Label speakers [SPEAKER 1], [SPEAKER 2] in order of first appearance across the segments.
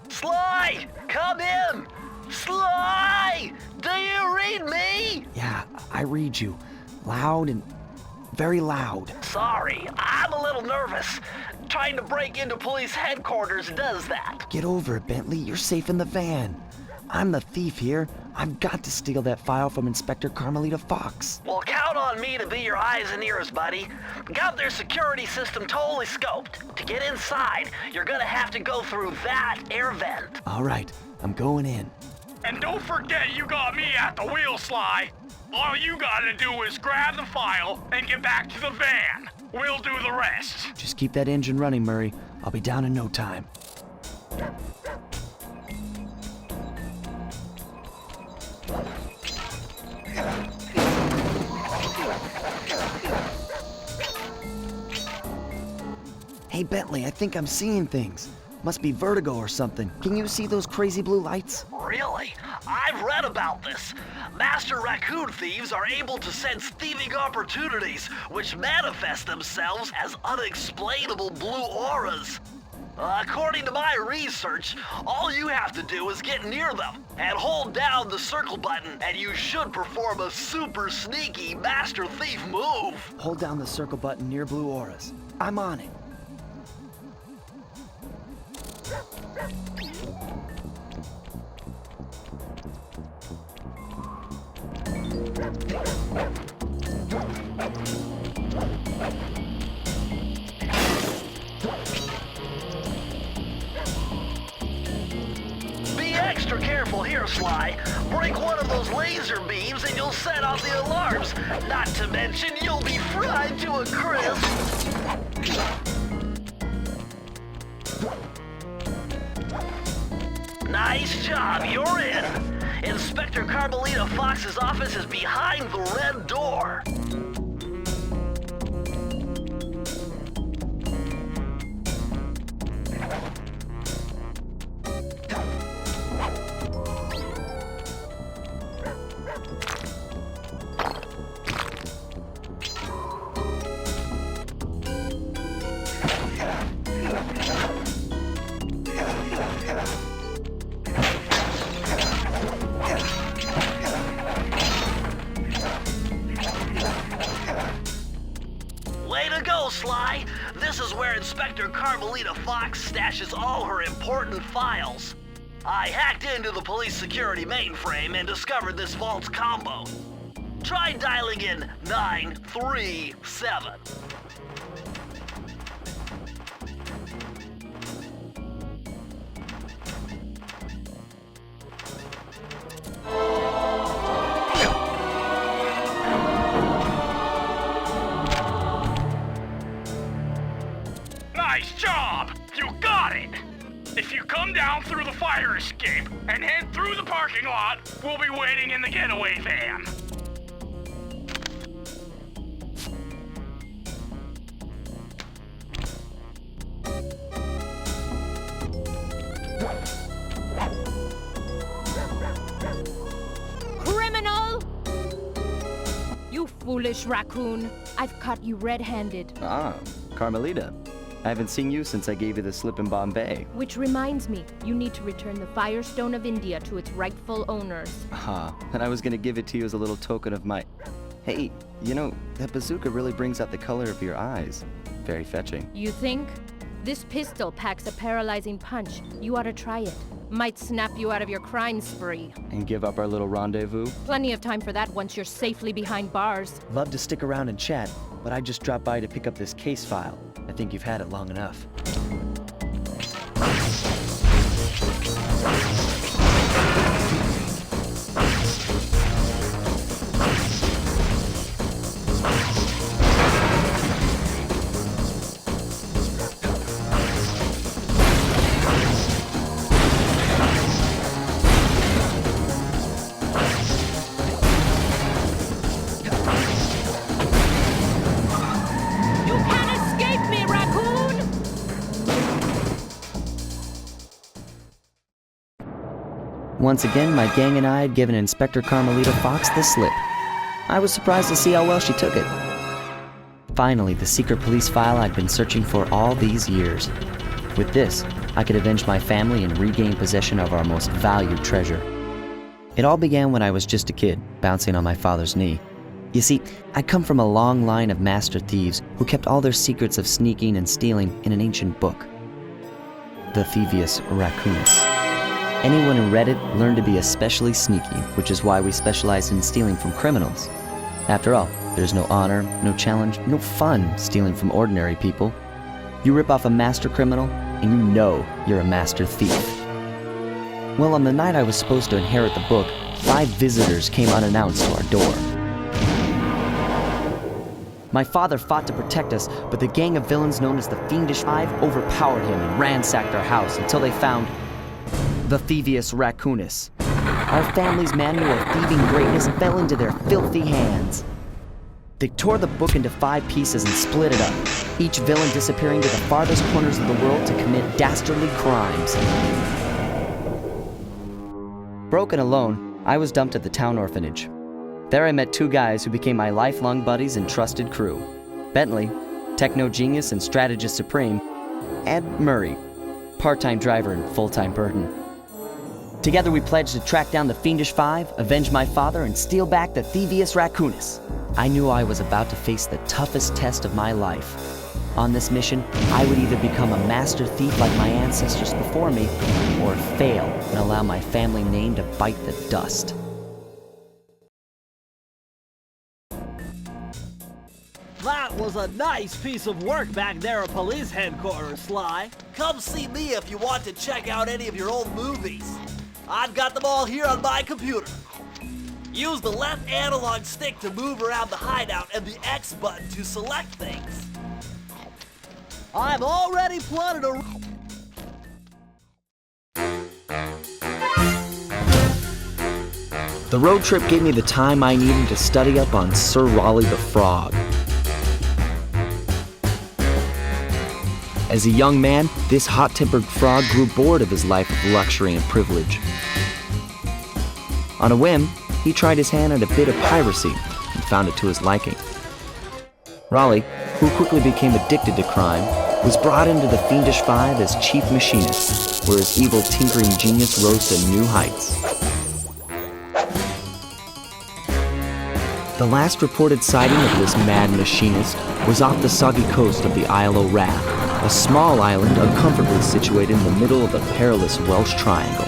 [SPEAKER 1] Sly! Come in! Sly! Do you read me?
[SPEAKER 2] Yeah, I read you. Loud and very loud.
[SPEAKER 1] Sorry, I'm a little nervous. Trying to break into police headquarters does that.
[SPEAKER 2] Get over it, Bentley. You're safe in the van. I'm the thief here. I've got to steal that file from Inspector Carmelita Fox.
[SPEAKER 1] Well, count on me to be your eyes and ears, buddy. Got their security system totally scoped. To get inside, you're gonna have to go through that air vent.
[SPEAKER 2] All right, I'm going in.
[SPEAKER 3] And don't forget you got me at the wheel, Sly. All you gotta do is grab the file and get back to the van. We'll do the rest.
[SPEAKER 2] Just keep that engine running, Murray. I'll be down in no time. Hey, Bentley, I think I'm seeing things. Must be vertigo or something. Can you see those crazy blue lights?
[SPEAKER 1] Really? I've read about this. Master raccoon thieves are able to sense thieving opportunities, which manifest themselves as unexplainable blue auras. According to my research, all you have to do is get near them and hold down the circle button, and you should perform a super sneaky master thief move.
[SPEAKER 2] Hold down the circle button near blue auras. I'm on it.
[SPEAKER 1] Be extra careful here, Sly. Break one of those laser beams and you'll set off the alarms. Not to mention, you'll be fried to a crisp. Nice job, you're in. Inspector Carmelita Fox's office is behind the red door. Way to go, Sly! This is where Inspector Carmelita Fox stashes all her important files. I hacked into the police security mainframe and discovered this vault's combo. Try dialing in 937.
[SPEAKER 3] Nice job! You got it! If you come down through the fire escape and head through the parking lot, we'll be waiting in the getaway van.
[SPEAKER 4] Criminal! You foolish raccoon. I've caught you red-handed.
[SPEAKER 5] Ah, Carmelita. I haven't seen you since I gave you the slip in Bombay.
[SPEAKER 4] Which reminds me, you need to return the Firestone of India to its rightful owners.
[SPEAKER 5] Ah, and I was gonna give it to you as a little token of my... Hey, you know, that bazooka really brings out the color of your eyes. Very fetching.
[SPEAKER 4] You think? This pistol packs a paralyzing punch. You ought to try it. Might snap you out of your crime spree.
[SPEAKER 5] And give up our little rendezvous?
[SPEAKER 4] Plenty of time for that once you're safely behind bars.
[SPEAKER 2] Love to stick around and chat, but I just dropped by to pick up this case file. I think you've had it long enough. Once again, my gang and I had given Inspector Carmelita Fox the slip. I was surprised to see how well she took it. Finally, the secret police file I'd been searching for all these years. With this, I could avenge my family and regain possession of our most valued treasure. It all began when I was just a kid, bouncing on my father's knee. You see, I come from a long line of master thieves who kept all their secrets of sneaking and stealing in an ancient book. The Thievius Raccoonus. Anyone who read it learned to be especially sneaky, which is why we specialize in stealing from criminals. After all, there's no honor, no challenge, no fun stealing from ordinary people. You rip off a master criminal, and you know you're a master thief. Well, on the night I was supposed to inherit the book, 5 visitors came unannounced to our door. My father fought to protect us, but the gang of villains known as the Fiendish Five overpowered him and ransacked our house until they found the Thievius Raccoonus. Our family's manual of thieving greatness fell into their filthy hands. They tore the book into 5 pieces and split it up, each villain disappearing to the farthest corners of the world to commit dastardly crimes. Broken alone, I was dumped at the town orphanage. There I met 2 guys who became my lifelong buddies and trusted crew. Bentley, techno genius and strategist supreme, and Murray, part-time driver and full-time burden. Together we pledged to track down the Fiendish Five, avenge my father, and steal back the Thievius Raccoonus. I knew I was about to face the toughest test of my life. On this mission, I would either become a master thief like my ancestors before me, or fail and allow my family name to bite the dust.
[SPEAKER 1] That was a nice piece of work back there at police headquarters, Sly. Come see me if you want to check out any of your old movies. I've got them all here on my computer. Use the left analog stick to move around the hideout and the X button to select things. I've already plotted a...
[SPEAKER 2] The road trip gave me the time I needed to study up on Sir Raleigh the Frog. As a young man, this hot-tempered frog grew bored of his life of luxury and privilege. On a whim, he tried his hand at a bit of piracy and found it to his liking. Raleigh, who quickly became addicted to crime, was brought into the Fiendish Five as chief machinist, where his evil tinkering genius rose to new heights. The last reported sighting of this mad machinist was off the soggy coast of the Isle o' Wrath, a small island uncomfortably situated in the middle of the perilous Welsh Triangle.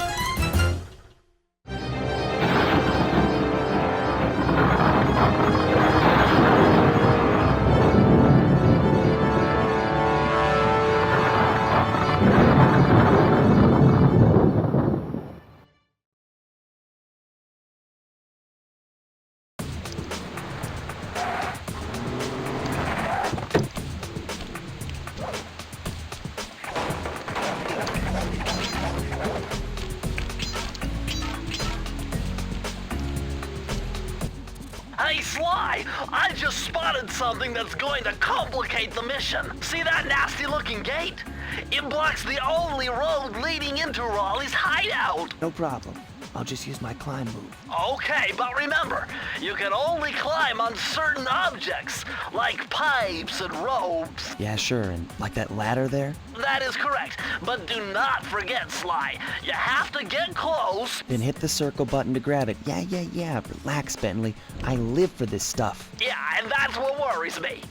[SPEAKER 1] Hey, Sly, I just spotted something that's going to complicate the mission. See that nasty-looking gate? It blocks the only road leading into Raleigh's hideout.
[SPEAKER 2] No problem. I'll just use my climb move.
[SPEAKER 1] Okay, but remember, you can only climb on certain objects, like pipes and ropes.
[SPEAKER 2] Yeah, sure, and like that ladder there?
[SPEAKER 1] That is correct, but do not forget, Sly. You have to get close.
[SPEAKER 2] Then hit the circle button to grab it. Yeah. Relax, Bentley. I live for this stuff.
[SPEAKER 1] Yeah, and that's what worries me.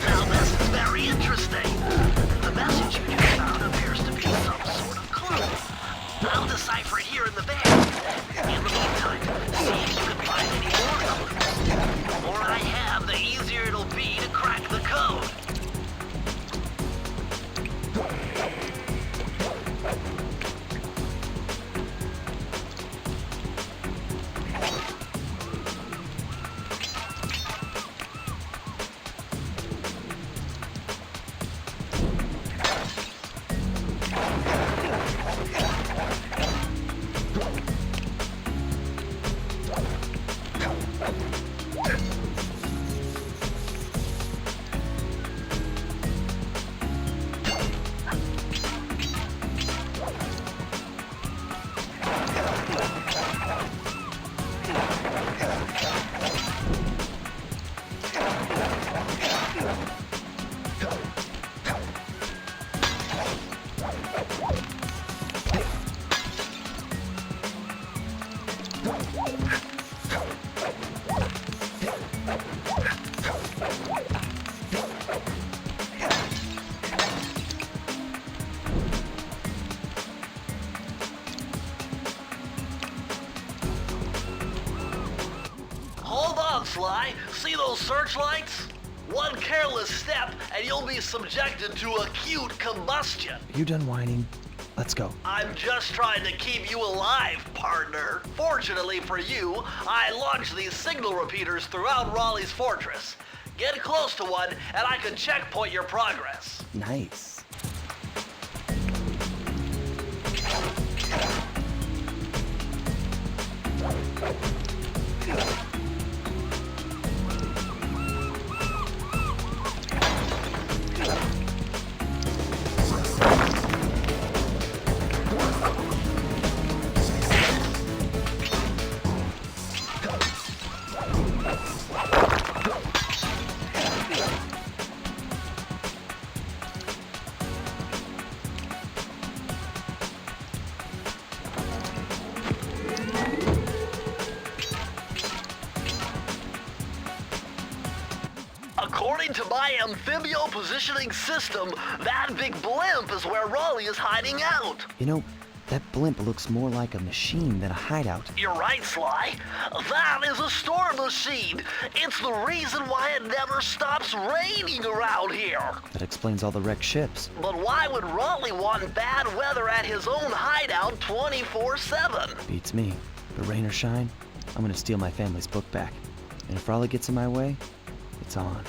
[SPEAKER 1] Now this is very interesting. The message you just found appears to be some sort of clue. I'll decipher it here in the van. In the meantime, see if you can find any more clues. The more I have, the easier it'll be to crack the code. Sly. See those searchlights? One careless step and you'll be subjected to acute combustion.
[SPEAKER 5] You done whining? Let's go.
[SPEAKER 1] I'm just trying to keep you alive, partner. Fortunately for you, I launched these signal repeaters throughout Raleigh's fortress. Get close to one and I can checkpoint your progress.
[SPEAKER 5] Nice.
[SPEAKER 1] According to my amphibio positioning system, that big blimp is where Raleigh is hiding out.
[SPEAKER 5] You know, that blimp looks more like a machine than a hideout.
[SPEAKER 1] You're right, Sly. That is a storm machine. It's the reason why it never stops raining around here.
[SPEAKER 5] That explains all the wrecked ships.
[SPEAKER 1] But why would Raleigh want bad weather at his own hideout 24/7?
[SPEAKER 5] Beats me. But rain or shine, I'm gonna steal my family's book back. And if Raleigh gets in my way, it's on.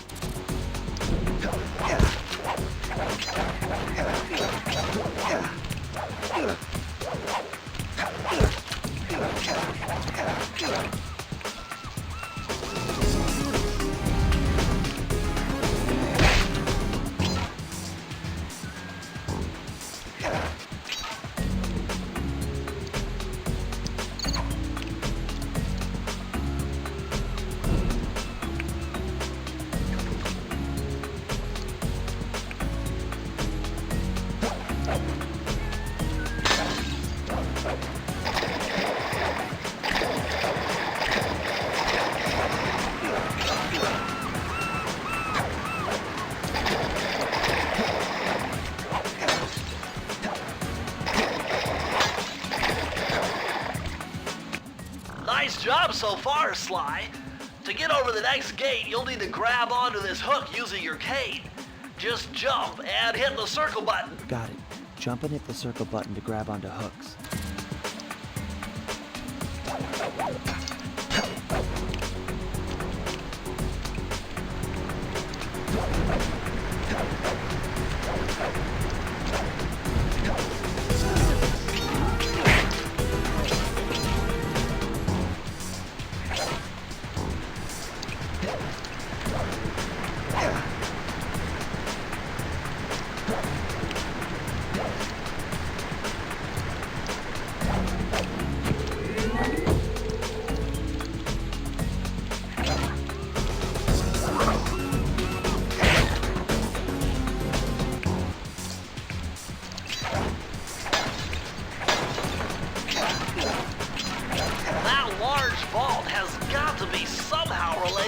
[SPEAKER 1] Nice job so far, Sly. To get over the next gate, you'll need to grab onto this hook using your cane. Just jump and hit the circle button.
[SPEAKER 5] Got it. Jump and hit the circle button to grab onto hooks.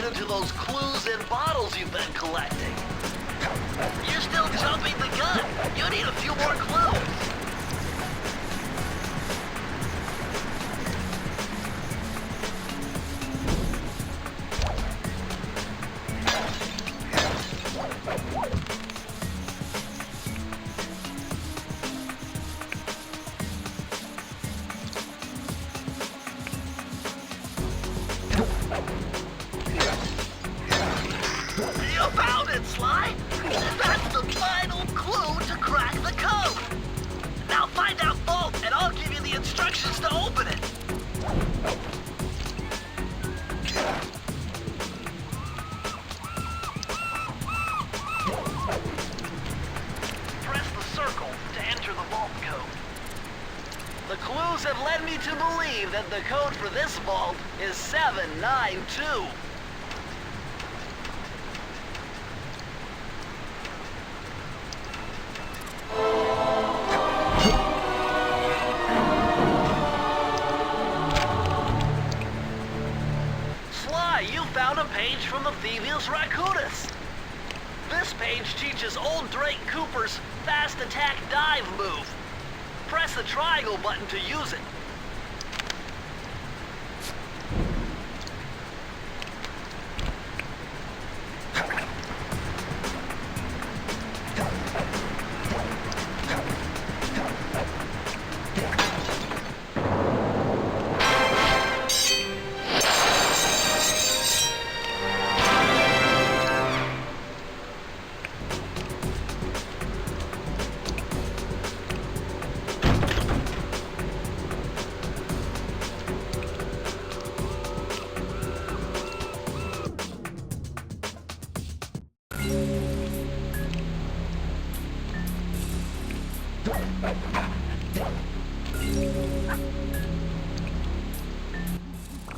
[SPEAKER 1] To those clues and bottles you've been collecting. You're still jumping the gun. You need a few more clues. You found it, Sly! That's the final clue to crack the code! Now find that vault and I'll give you the instructions to open it! Press the circle to enter the vault code. The clues have led me to believe that the code for this vault is 792. You found a page from the Thievius Raccoonus. This page teaches old Drake Cooper's fast attack dive move. Press the triangle button to use it.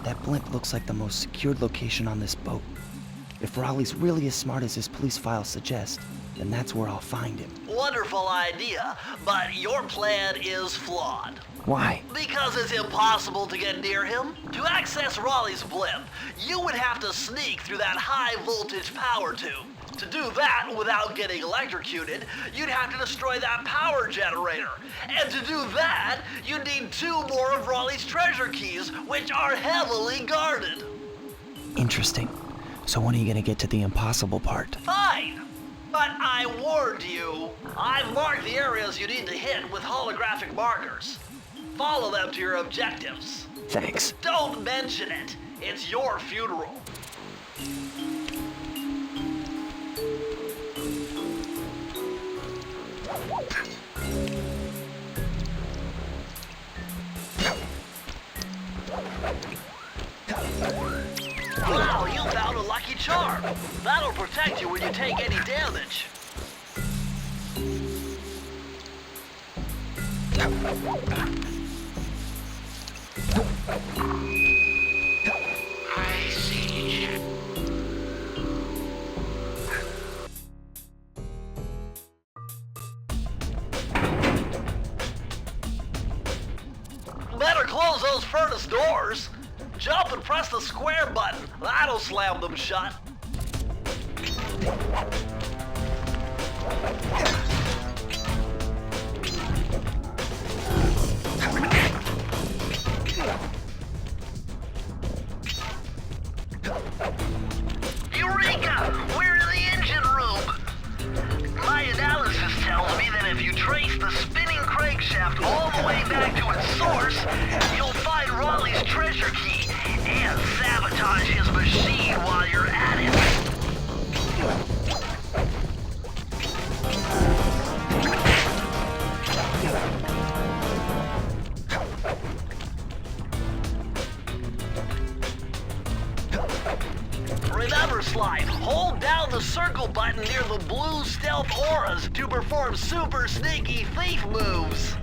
[SPEAKER 5] That blimp looks like the most secured location on this boat. If Raleigh's really as smart as his police files suggest, then that's where I'll find him.
[SPEAKER 1] Wonderful idea, but your plan is flawed.
[SPEAKER 5] Why?
[SPEAKER 1] Because it's impossible to get near him. To access Raleigh's blimp, you would have to sneak through that high-voltage power tube. To do that without getting electrocuted, you'd have to destroy that power generator. And to do that, you'd need 2 more of Raleigh's treasure keys, which are heavily guarded.
[SPEAKER 5] Interesting. So when are you gonna get to the impossible part?
[SPEAKER 1] Fine. But I warned you. I've marked the areas you need to hit with holographic markers. Follow them to your objectives.
[SPEAKER 5] Thanks.
[SPEAKER 1] Don't mention it. It's your funeral. Wow, you found a lucky charm. That'll protect you when you take any damage.
[SPEAKER 3] I see.
[SPEAKER 1] Better close those furnace doors. Jump and press the square button. That'll slam them shut. Eureka! We're in the engine room. My analysis tells me that if you trace the spinning crankshaft all the way back to its source, you'll find Raleigh's treasure key and sabotage his machine while you're at it. Remember, Sly, hold down the circle button near the blue stealth auras to perform super sneaky thief moves.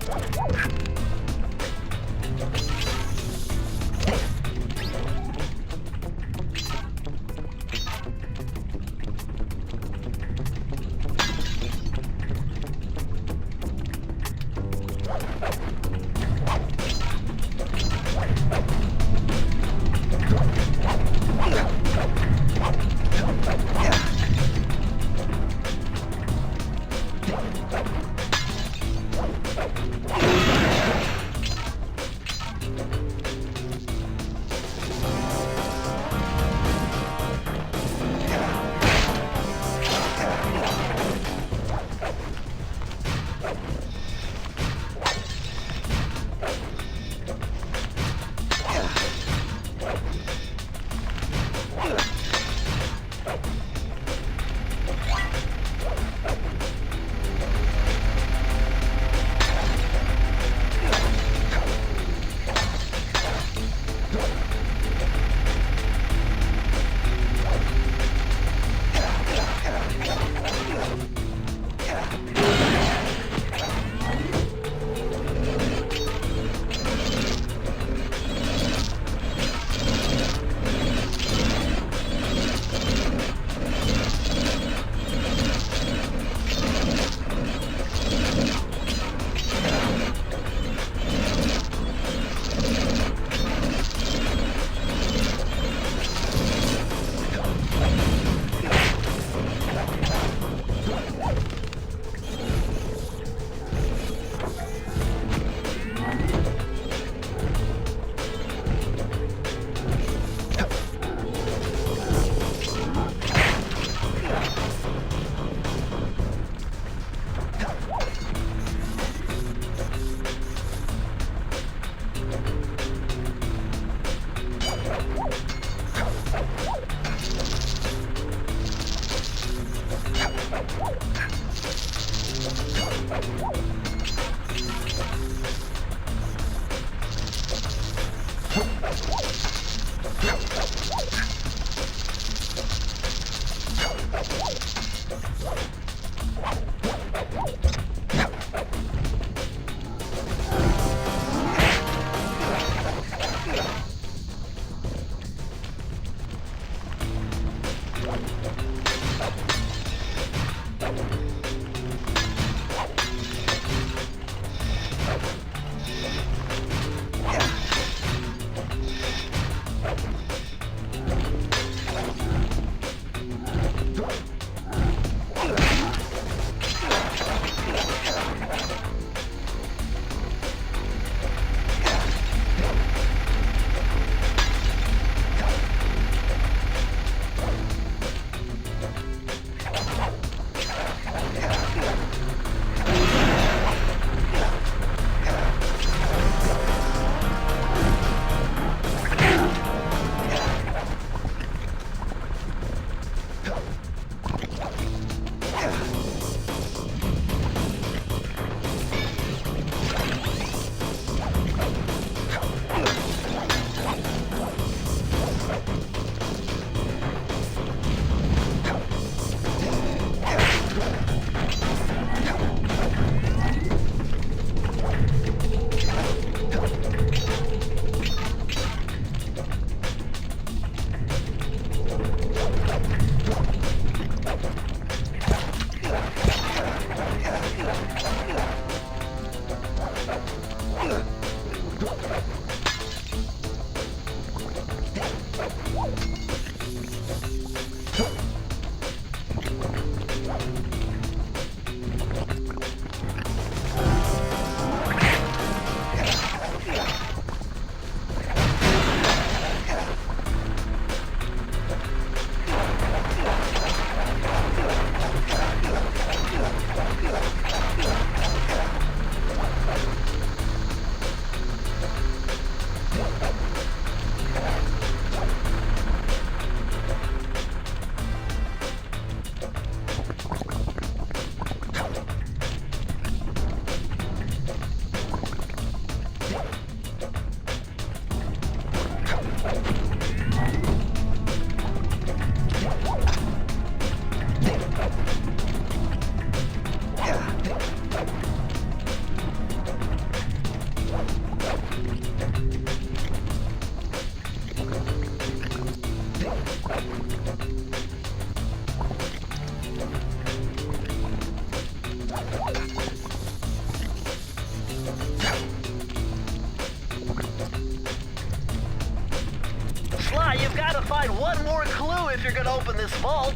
[SPEAKER 1] provide one more clue if you're gonna open this vault.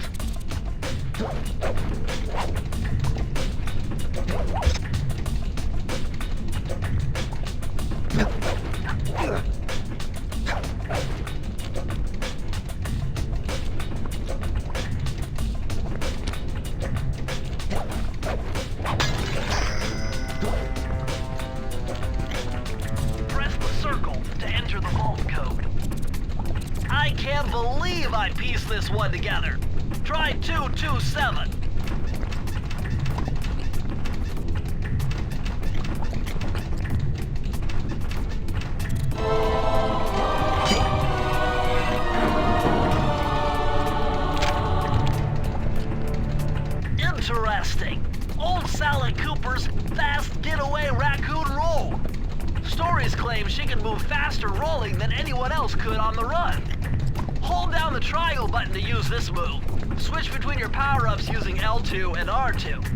[SPEAKER 1] Press the circle to enter the vault code. I can't believe I pieced this one together. Try 227. Interesting. Old Sly Cooper's fast getaway raccoon roll. Stories claim she can move faster rolling than anyone else could on the run. Hold down the triangle button to use this move. Switch between your power-ups using L2 and R2.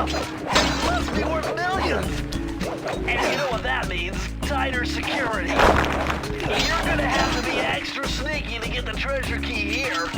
[SPEAKER 1] Must be worth millions. And you know what that means? Tighter security. You're gonna have to be extra sneaky to get the treasure key here.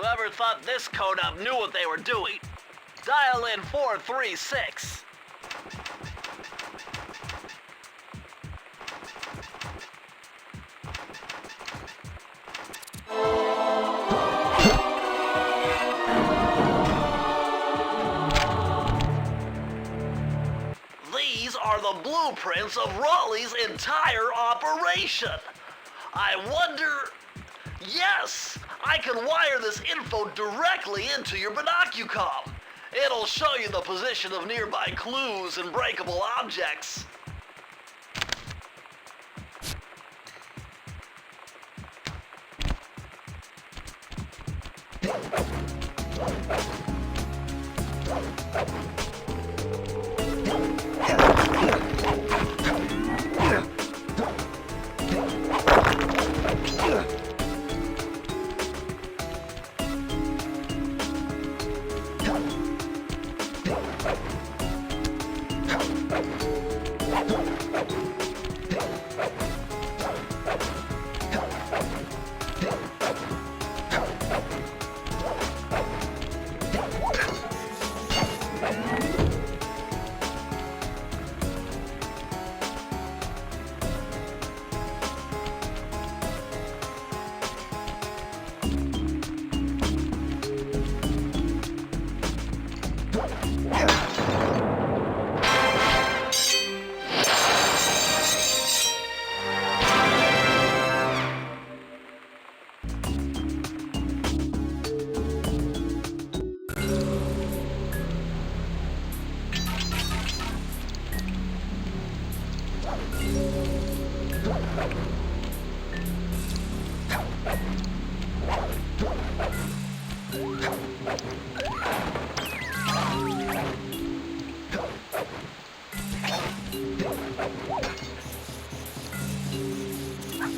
[SPEAKER 1] Whoever thought this code up knew what they were doing. Dial in 436. These are the blueprints of Raleigh's entire operation. I wonder... Yes! I can wire this info directly into your binocucom. It'll show you the position of nearby clues and breakable objects.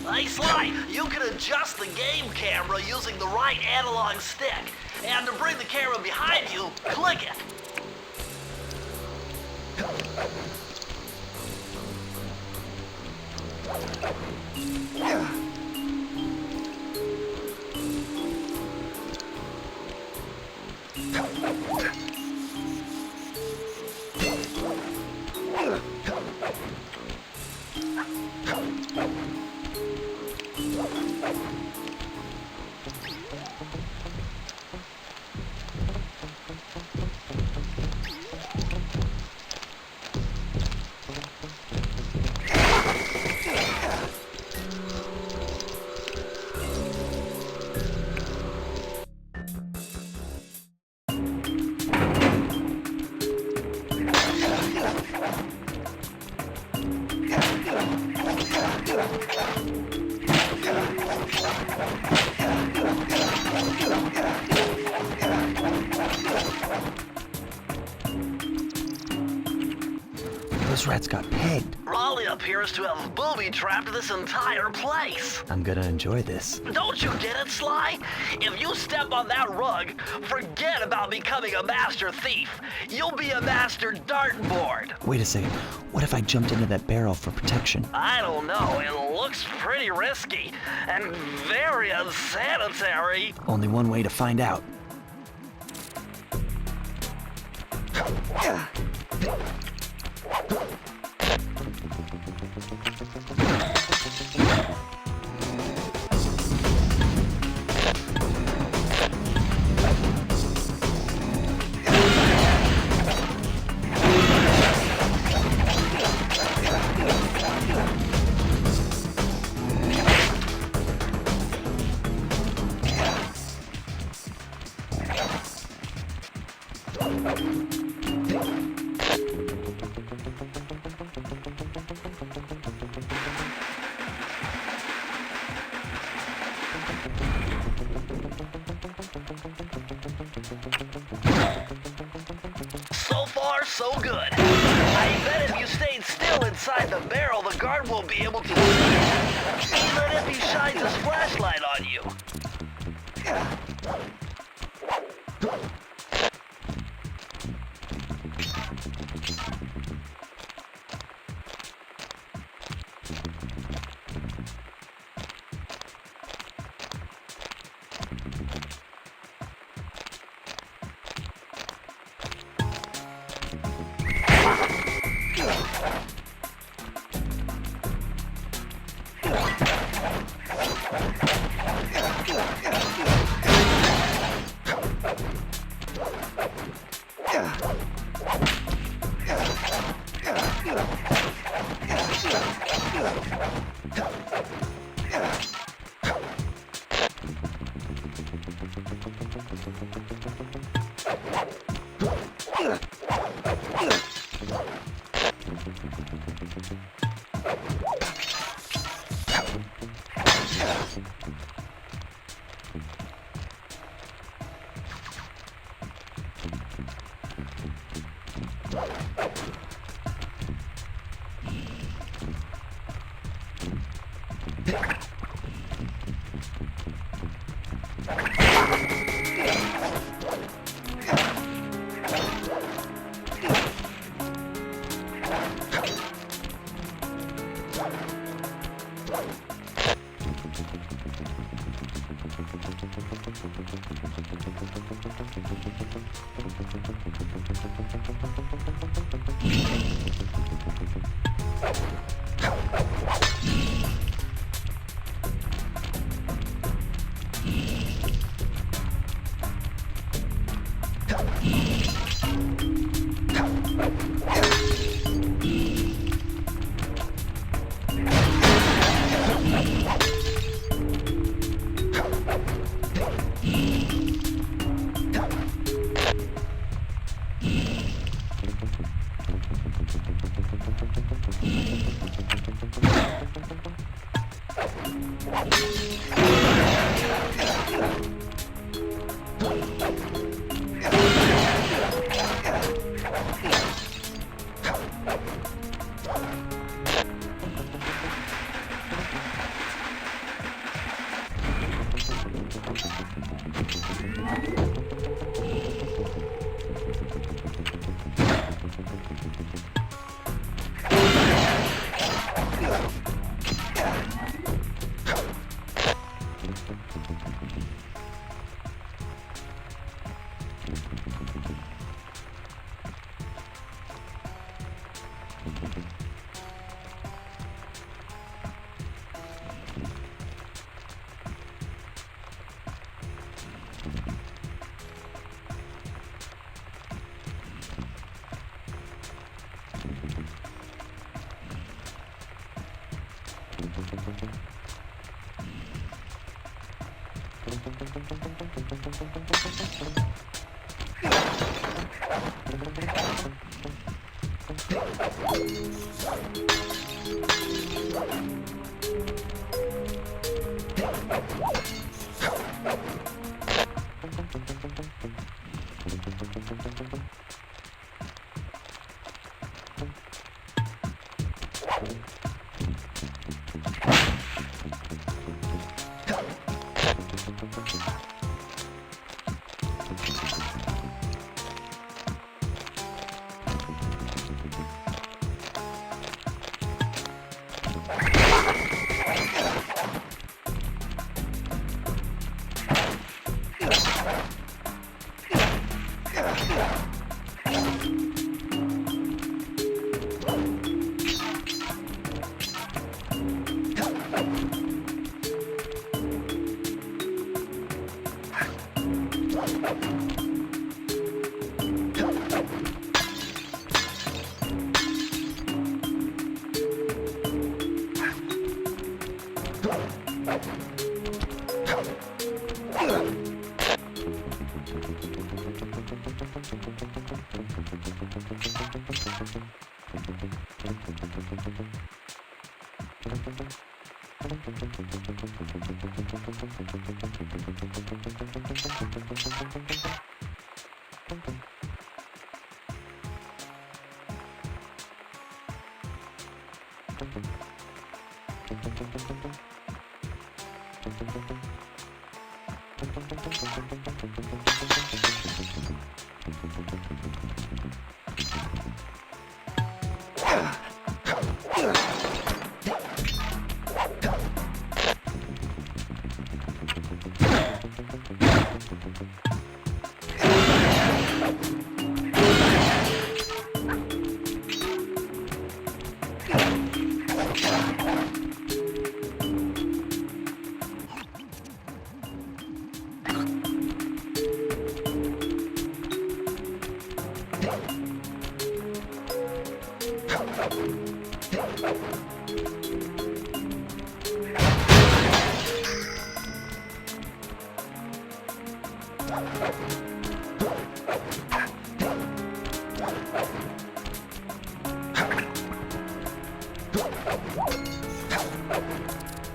[SPEAKER 1] Hey, Sly, you can adjust the game camera using the right analog stick. And to bring the camera behind you, click it.
[SPEAKER 5] Those rats got pegged.
[SPEAKER 1] Raleigh appears to have booby-trapped this entire place.
[SPEAKER 5] I'm gonna enjoy this.
[SPEAKER 1] Don't you get it, Sly? If you step on that rug, forget about becoming a master thief. You'll be a master dartboard.
[SPEAKER 5] Wait a second. What if I jumped into that barrel for protection?
[SPEAKER 1] I don't know. It looks pretty risky and very unsanitary.
[SPEAKER 5] Only one way to find out.
[SPEAKER 1] So far, so good. I bet if you stayed still inside the barrel, the guard won't be able to see you, even if he shines his flashlight on you.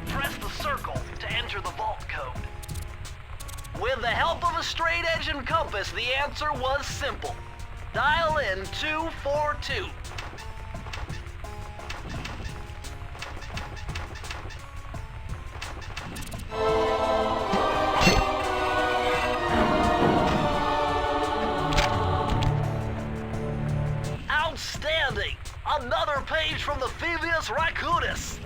[SPEAKER 1] Press the circle to enter the vault code. With the help of a straight-edge and compass, the answer was simple. Dial in 242. Outstanding! Another page from the Thievius Raccoonus.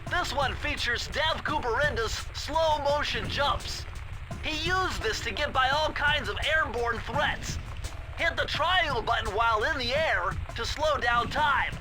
[SPEAKER 1] This one features Dev Cooperenda's slow motion jumps. He used this to get by all kinds of airborne threats. Hit the triangle button while in the air to slow down time.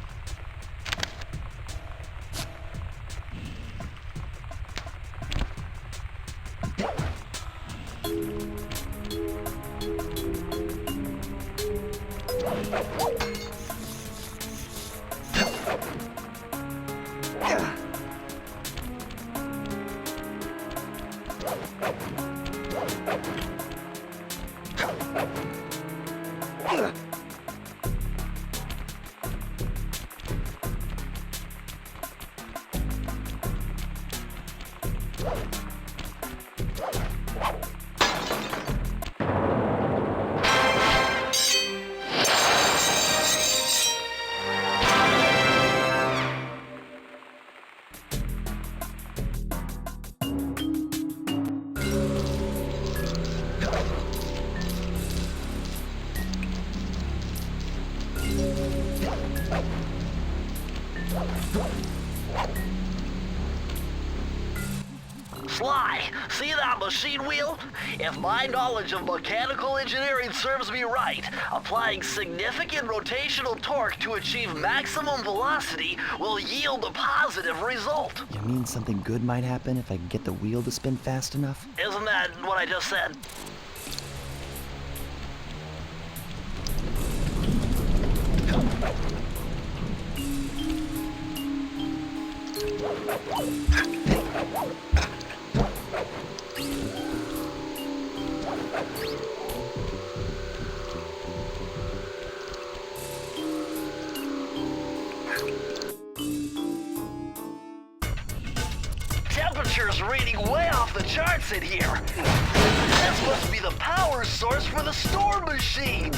[SPEAKER 1] Sly, see that machine wheel? If my knowledge of mechanical engineering serves me right, applying significant rotational torque to achieve maximum velocity will yield a positive result.
[SPEAKER 5] You mean something good might happen if I can get the wheel to spin fast enough?
[SPEAKER 1] Isn't that what I just said? Temperature's reading way off the charts in here. This must be the power source for the storm machine.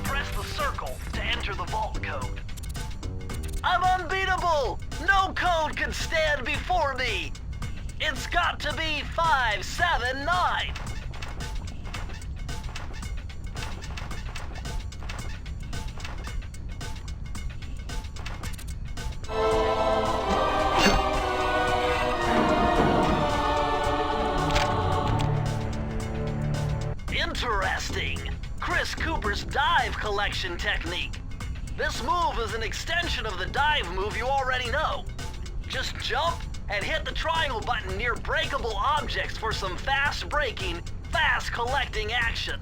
[SPEAKER 1] Press the circle to enter the vault code. I'm unbeatable! No code can stand before me! It's got to be 579! Interesting. Chris Cooper's dive collection technique. This move is an extension of the dive move you already know. Just jump and hit the triangle button near breakable objects for some fast braking, fast collecting action.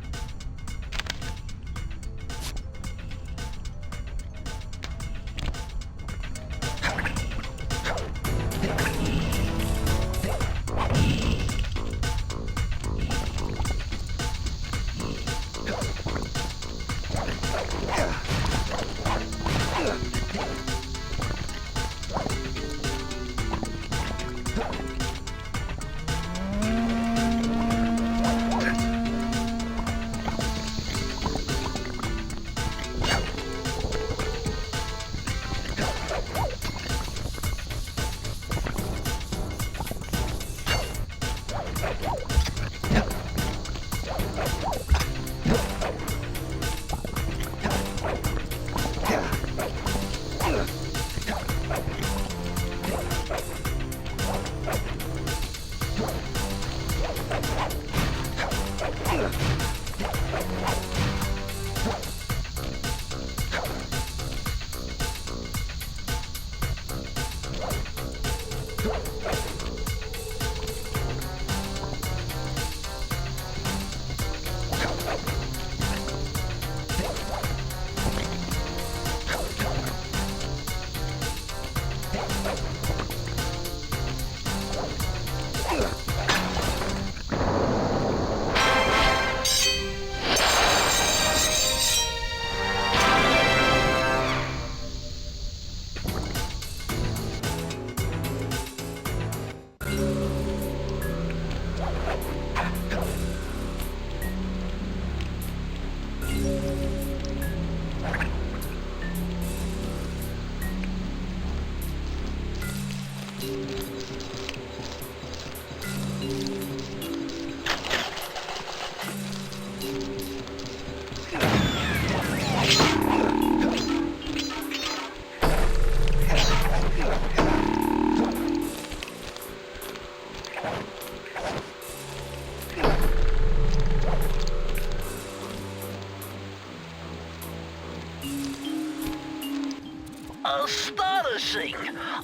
[SPEAKER 1] Astonishing!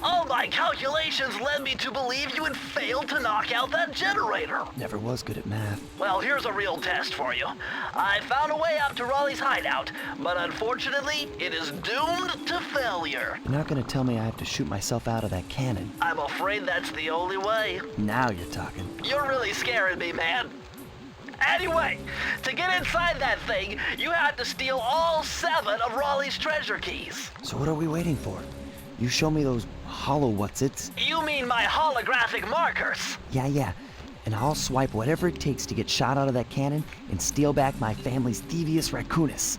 [SPEAKER 1] All my calculations led me to believe you had failed to knock out that generator.
[SPEAKER 5] Never was good at math.
[SPEAKER 1] Well, here's a real test for you. I found a way out to Raleigh's hideout, but unfortunately, it is doomed to failure.
[SPEAKER 5] You're not gonna tell me I have to shoot myself out of that cannon.
[SPEAKER 1] I'm afraid that's the only way.
[SPEAKER 5] Now you're talking.
[SPEAKER 1] You're really scaring me, man. Anyway, to get inside that thing, you had to steal all 7 of Raleigh's treasure keys.
[SPEAKER 5] So what are we waiting for? You show me those hollow what's-its?
[SPEAKER 1] You mean my holographic markers?
[SPEAKER 5] Yeah. And I'll swipe whatever it takes to get shot out of that cannon and steal back my family's Thievius Raccoonus.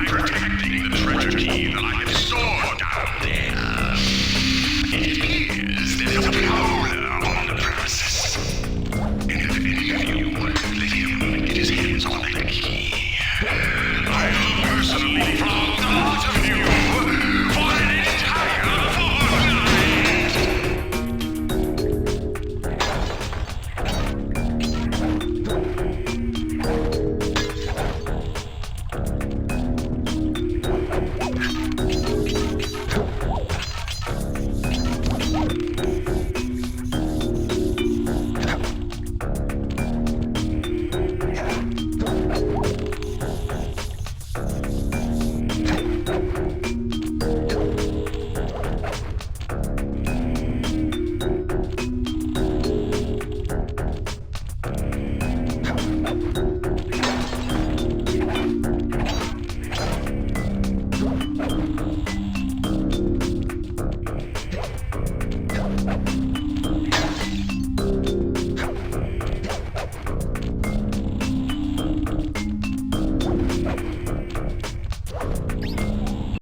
[SPEAKER 3] Protecting the treasure key that I